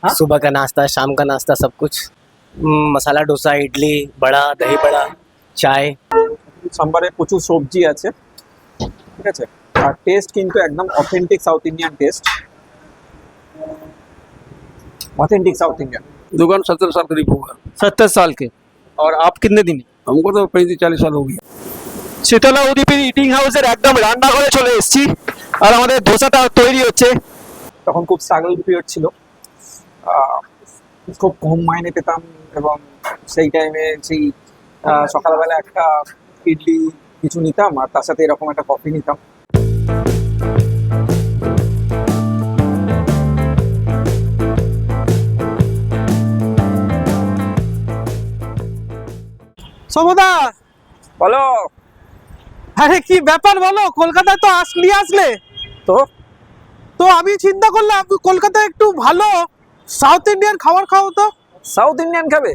हाँ? सुबह का नाश्ता, शाम का नाश्ता, सब कुछ। मसाला डोसा, इडली, बड़ा, दही बड़ा, চায়। সাম্বারে প্রচুর সবজি আছে, ঠিক আছে। আর টেস্ট কিন্তু একদম authentic south Indian test, authentic south Indian. दुकान 17 साल करीब होगा। 70 साल के। और आप कितने दिन? हमको तो 35-40 साल हो गया। শীতলা উদীপীর ইটিং হাউসের একদম রান্নাঘরে চলে এসেছি, আর আমাদের ধোসাটা তৈরি হচ্ছে। তখন খুব স্ট্রাগল পিরিয়ড ছিল, খুব কম মাইনে পেতাম, এবং সেই টাইমে সেই সকালবেলা একটা ইডলি কিছু নিতাম, আর তার সাথে এরকম একটা কফি নিতাম। সমদা, বলো। আরে কি ব্যাপার বলো, কলকাতায় তো আসলে তো তো আমি চিন্তা করলাম কলকাতায় একটু ভালো সাউথ ইন্ডিয়ান খাবার খাও তো। সাউথ ইন্ডিয়ান খাবে?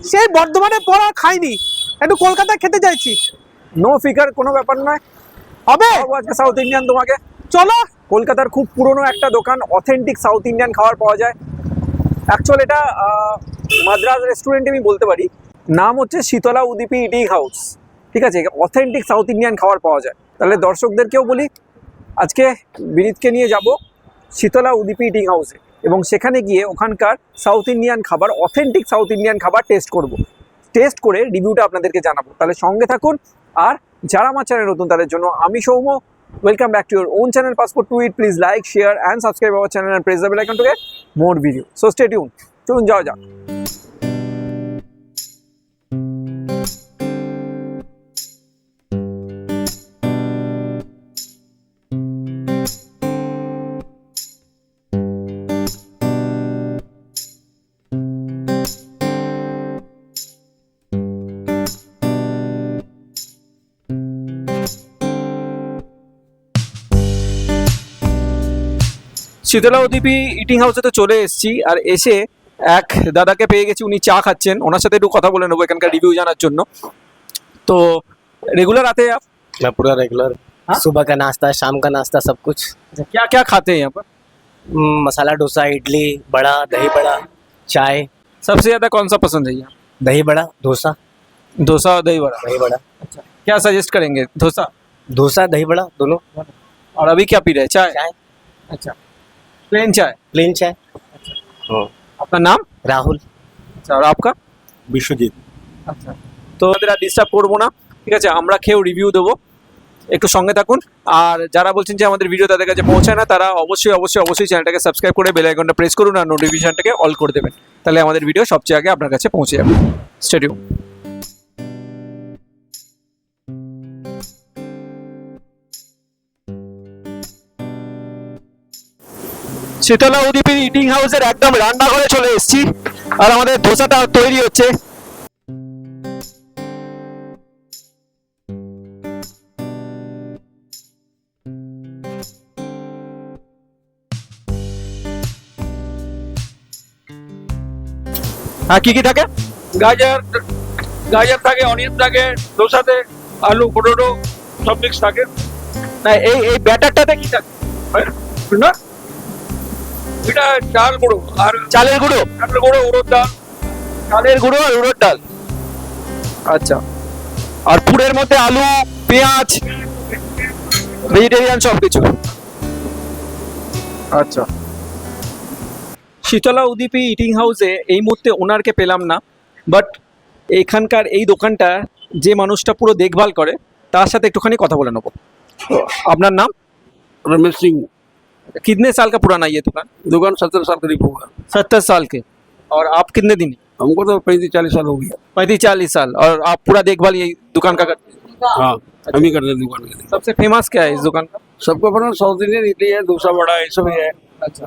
সেই বর্ধমানে পড়া খাইনি, একটু কলকাতায় খেতে চাইছি। নো ফিগার, কোনো ব্যাপার নয়, হবে। খাওয়াবো আজকে সাউথ ইন্ডিয়ান তোমাকে। চলো। কলকাতার খুব পুরনো একটা দোকান, অথেন্টিক সাউথ ইন্ডিয়ান খাবার পাওয়া যায়। অ্যাকচুয়াল এটা মাদ্রাজ রেস্টুরেন্ট আমি বলতে পারি। নাম হচ্ছে শীতলা উদীপী ইটিং হাউস, ঠিক আছে। অথেন্টিক সাউথ ইন্ডিয়ান খাবার পাওয়া যায়। তাহলে দর্শকদেরকেও বলি, আজকে বিনীতকে নিয়ে যাব শীতলা উদীপী ইটিং হাউসে, এবং সেখানে গিয়ে ওখানকার সাউথ ইন্ডিয়ান খাবার, অথেন্টিক সাউথ ইন্ডিয়ান খাবার টেস্ট করব। টেস্ট করে রিভিউটা আপনাদেরকে জানাবো। তাহলে সঙ্গে থাকুন। আর যারা আমার চ্যানেল নতুন তাদের জন্য আমি Soumya, welcome back to your own channel passport to eat. Please like, share and subscribe our channel and press the bell icon to get more video. So stay tune. চলুন যাওয়া যাক। শীতলা উদীপী ইটিং হাউসে তো চলে এসেছি, আর এসে এক দাদাকে পেয়ে গেছি, উনি চা খাচ্ছেন। ওনার সাথে একটু কথা বলে নেবো এখানকার রিভিউ জানার জন্য। তো রেগুলার आते हैं आप? मैं पूरा रेगुलर। हाँ? सुबह का नाश्ता, शाम का नाश्ता, सब कुछ। क्या क्या खाते हैं यहाँ पर? मसाला डोसा, इडली, बड़ा, दही बड़ा, चाय। सबसे ज्यादा कौन सा पसंद है यहाँ? दही बड़ा, डोसा। डोसा और दही बड़ा। दही बड़ा, अच्छा, क्या सजेस्ट करेंगे? डोसा डोसा, दही बड़ा दोनों। और अभी क्या पी रहे हैं? चाय? चाय, अच्छा, प्लेन चाय। प्लेन चाय। आपका नाम? राहुल। अच्छा, और आपका? বিশ্বজিৎ। আচ্ছা, তো আমাদের আর ডিস্টার্ব করবো না, ঠিক আছে। আমরা খেয়েও রিভিউ দেবো, একটু সঙ্গে থাকুন। আর যারা বলছেন যে আমাদের ভিডিও তাদের কাছে পৌঁছায় না, তারা অবশ্যই চ্যানেলটাকে সাবস্ক্রাইব করে বেল আইকনটা প্রেস করুন, আর নোটিফিকেশনটাকে অল করে দেবেন। তাহলে আমাদের ভিডিও সবচেয়ে আগে আপনার কাছে পৌঁছে যাবে। Stay tune. শীতলা উদীপীর ইটিং হাউসের একদম রান্নাঘরে চলে এসেছি, আর আমাদের ধোসাটা তৈরি হচ্ছে। হ্যাঁ, কি থাকে? গাজর থাকে, অনিয়ন থাকে, দোসাতে আলু পটেটো সব মিক্স থাকে। না, এই এই ব্যাটারটাতে কি থাকে? না, এটা চাল গুঁড়ো আর চালের গুঁড়ো, চালের গুঁড়ো, উড়দ ডাল। চালের গুঁড়ো আর উড়দ ডাল। আচ্ছা, আর পুরের মধ্যে আলু, পেঁয়াজ, ভেজিটেরিয়ান সব কিছু। আচ্ছা, শীতলা উদীপী ইটিং হাউসে এই মুহূর্তে ওনারকে পেলাম না, বাট এখানকার এই দোকানটা যে মানুষটা পুরো দেখভাল করে তার সাথে একটুখানি কথা বলে নেবো। তো আপনার নাম? रमेश सिंह। कितने साल का पुराना ये दुकान? दुकान 17 साल करीब होगा। 70 साल के। और आप कितने दिन? हमको तो 35-40 साल हो गया। 35-40 साल। और आप पूरा देखभाल यही दुकान का करते हैं? हाँ, हम ही करते हैं दुकान के लिए। सबसे फेमस क्या है इस दुकान का? सबको अपना साउथ इंडियन इडली है, डोसा बड़ा है, ये सब ही है। अच्छा,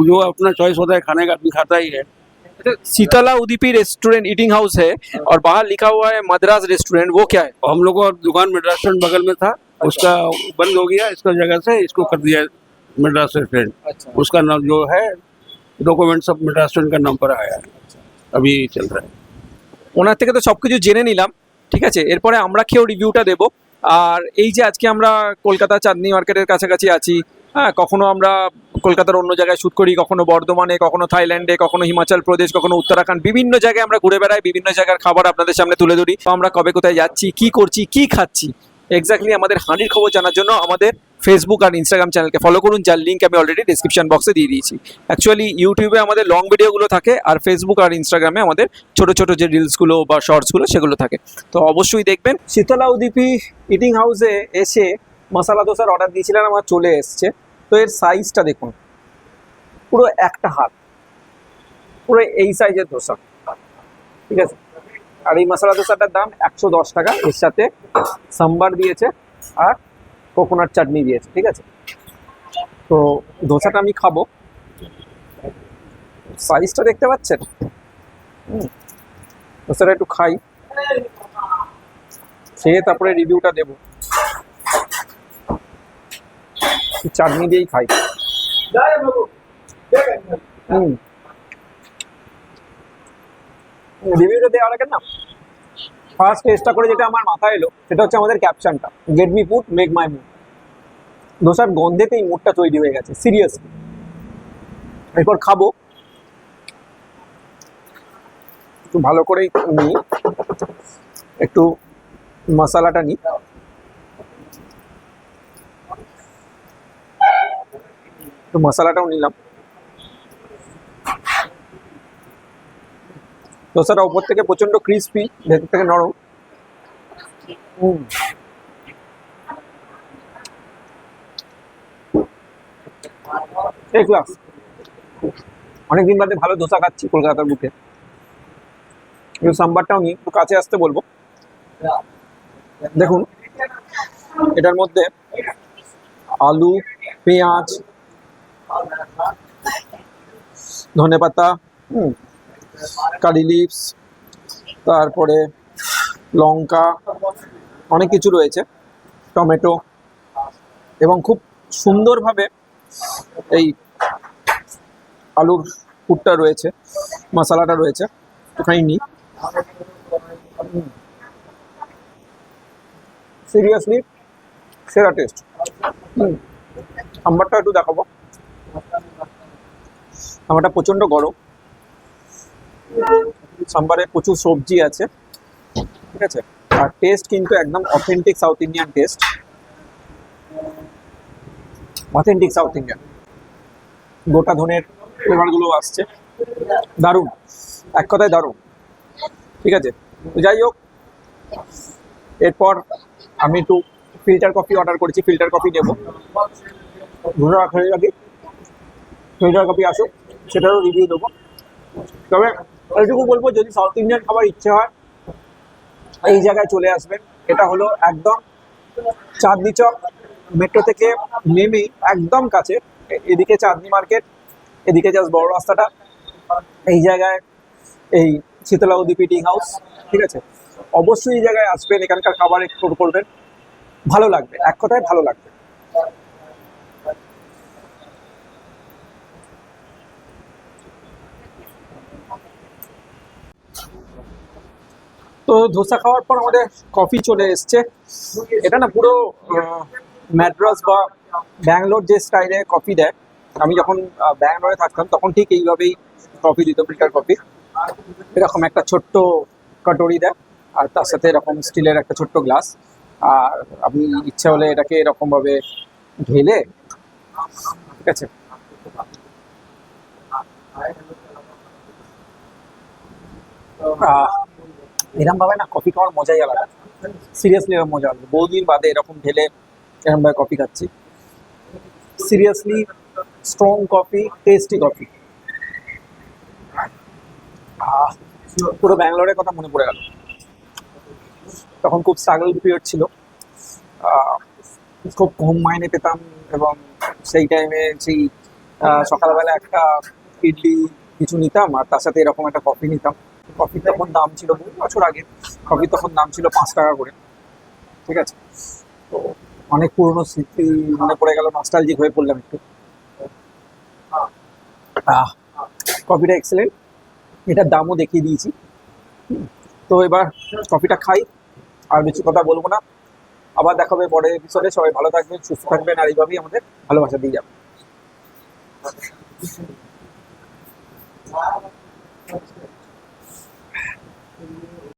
जो अपना चॉइस होता है खाने का आदमी खाता ही है। Sheetla Udupi restaurant eating house है, और बाहर लिखा हुआ है मद्रास रेस्टोरेंट, वो क्या है? हम लोग को दुकान मेड्रास रेस्टोरेंट बगल में था, उसका बंद हो गया, इसका जगह से इसको कर दिया मेड्रास रेस्टोरेंट। अच्छा, उसका नाम जो है डॉक्यूमेंट सब मेड्रास रेस्टोरेंट का नाम पर आया है, अभी चल रहा है। ওনার থেকে তো সবকিছু জেনে নিলাম, ঠিক আছে। এরপরে আমরা খেয়েও রিভিউটা দেবো। আর এই যে আজকে আমরা কলকাতা চাঁদনি মার্কেটের কাছাকাছি আছি, হ্যাঁ, কখনো আমরা কলকাতার অন্য জায়গায় শ্যুট করি, কখনো বর্ধমানে, কখনো থাইল্যান্ডে, কখনো হিমাচল প্রদেশ, কখনো উত্তরাখণ্ড, বিভিন্ন জায়গায় আমরা ঘুরে বেড়াই, বিভিন্ন জায়গার খাবার আপনাদের সামনে তুলে ধরি। তো আমরা কবে কোথায় যাচ্ছি, কি করছি, কি খাচ্ছি, এক্স্যাক্টলি আমাদের হাঁড়ির খবর জানার জন্য আমাদের ফেসবুক আর ইনস্টাগ্রাম চ্যানেলকে ফলো করুন, যার লিঙ্ক আমি অলরেডি ডিসক্রিপশন বক্সে দিয়ে দিয়েছি। অ্যাকচুয়ালি ইউটিউবে আমাদের লং ভিডিওগুলো থাকে, আর ফেসবুক আর ইনস্টাগ্রামে আমাদের ছোট ছোট যে রিলসগুলো বা শর্টসগুলো সেগুলো থাকে। তো অবশ্যই দেখবেন। শীতলা উদীপী ইটিং হাউসে এসে মশলা দোসার অর্ডার দিয়েছিলেন, আমার চলে এসছে। তো এর সাইজটা দেখুন, পুরো একটা হাত, পুরো এই সাইজের দোসা, ঠিক আছে। আর এই মশলা দোসাটার দাম 110 টাকা। এর সাথে সাম্বার দিয়েছে আর কোকোনাট চাটনি দিয়েছে, ঠিক আছে। তো দোসাটা আমি খাবো, সাইজটা দেখতে পাচ্ছেন। দোসাটা একটু খাই, খেয়ে তারপরে রিভিউটা দেবো। চাটনি দিয়েই খাই। রিভিউটা দেওয়ার আগে না, ফার্স্ট টেস্টটা করে যেটা আমার মাথায় এলো সেটা হচ্ছে আমাদের ক্যাপশনটা, get me food make my mood. দোসার গন্ধেতেই মুডটা তৈরি হয়ে গেছে, সিরিয়াসলি। এরপর খাবো, একটু ভালো করেই নিই, একটু মশলাটা নিই। একটু মশলাটাও নিলাম। দোসাটা উপর থেকে প্রচন্ড ক্রিস্পি, ভেতর থেকে নরম। এই ক্লাস, অনেকদিন বাদে ভালো দোসা খাচ্ছি কলকাতার বুকে। একটু সাম্বারটাও নিয়ে একটু কাছে আসতে বলবো। দেখুন, এটার মধ্যে আলু, পেঁয়াজ, ধনেপাতা, কারি লিভস, তারপরে লঙ্কা, অনেক কিছু রয়েছে, টমেটো, এবং খুব সুন্দরভাবে এই আলুর পুরটা রয়েছে, মশলাটা রয়েছে। একটুখানি নিই, সিরিয়াসলি সেরা টেস্ট। সাম্বারটা একটু দেখাবো। সাম্বারটা প্রচণ্ড গরম, সাম্বারে প্রচুর সবজি আছে, ঠিক আছে। আর টেস্ট কিন্তু একদম authentic south Indian test, authentic south Indian. গোটা ধনের ফ্লেভারগুলো আসছে, দারুণ, এক কথায় দারুণ, ঠিক আছে। যাই হোক, এরপর আমি একটু ফিল্টার কফি অর্ডার করেছি, ফিল্টার কফি নেবো। ধরে রাখা হয়ে যাবে, ফিল্টার কফি আসুক, সেটারও রিভিউ দেবো। তবে এইটুকু বলবো, যদি সাউথ ইন্ডিয়ান খাবার ইচ্ছে হয় এই জায়গায় চলে আসবেন। এটা হলো একদম চাঁদনি চক মেট্রো থেকে নেমে একদম কাছে। এদিকে চাঁদনি মার্কেট, এদিকে জাস্ট বড় রাস্তাটা, এই জায়গায় এই শীতলা উদীপী ইটিং হাউস, ঠিক আছে। অবশ্যই এই জায়গায় আসবেন, এখানকার খাবার এক্সপ্লোর করবেন, ভালো লাগবে, এক কথায় ভালো লাগবে। তো ধোসা খাওয়ার পর আমাদের কফি চলে এসছে। এটা না পুরো ম্যাড্রাস বা ব্যাঙ্গালোর যে স্টাইলে কফি দেয়, আমি যখন ব্যাঙ্গালোরে থাকতাম তখন ঠিক এইভাবেই কফি দিত, ফিল্টার কফি। এরকম একটা ছোট্ট কাটোরি দেয়, আর তার সাথে এরকম স্টিলের একটা ছোট্ট গ্লাস। আর আপনি ইচ্ছা হলে এটাকে এরকমভাবে ঢেলে, ঠিক আছে, এরকম ভাবে না কফি খাওয়ার মজাই আলাদা, সিরিয়াসলি এরকম মজা আলাদা। বহুদিন বাদে এরকম ঢেলে এরকম ভাবে কফি খাচ্ছি, seriously strong coffee, tasty coffee. পুরো ব্যাঙ্গালোরের কথা মনে পড়ে গেল, তখন খুব স্ট্রাগল পিরিয়ড ছিল, খুব কম মাইনে পেতাম, এবং সেই টাইমে সেই সকালবেলা একটা ইডলি কিছু নিতাম, আর তার সাথে এরকম একটা কফি নিতাম। কফির তখন দাম ছিল, বহু বছর আগে কফির তখন দাম ছিল 5 টাকা করে, ঠিক আছে। তো অনেক পুরনো স্মৃতি মনে পড়ে গেল, নস্টালজিক হয়ে পড়লাম একটু। কফিটা এক্সেলেন্ট, এটার দামও দেখিয়ে দিয়েছি। তো এবার কফিটা খাই, আর বেশি কথা বলবো না, আবার দেখা হবে পরের এপিসোডে। সবাই ভালো থাকবেন, সুস্থ থাকবেন, আর এইভাবেই আমাদের ভালোবাসা দিয়ে যাবেন।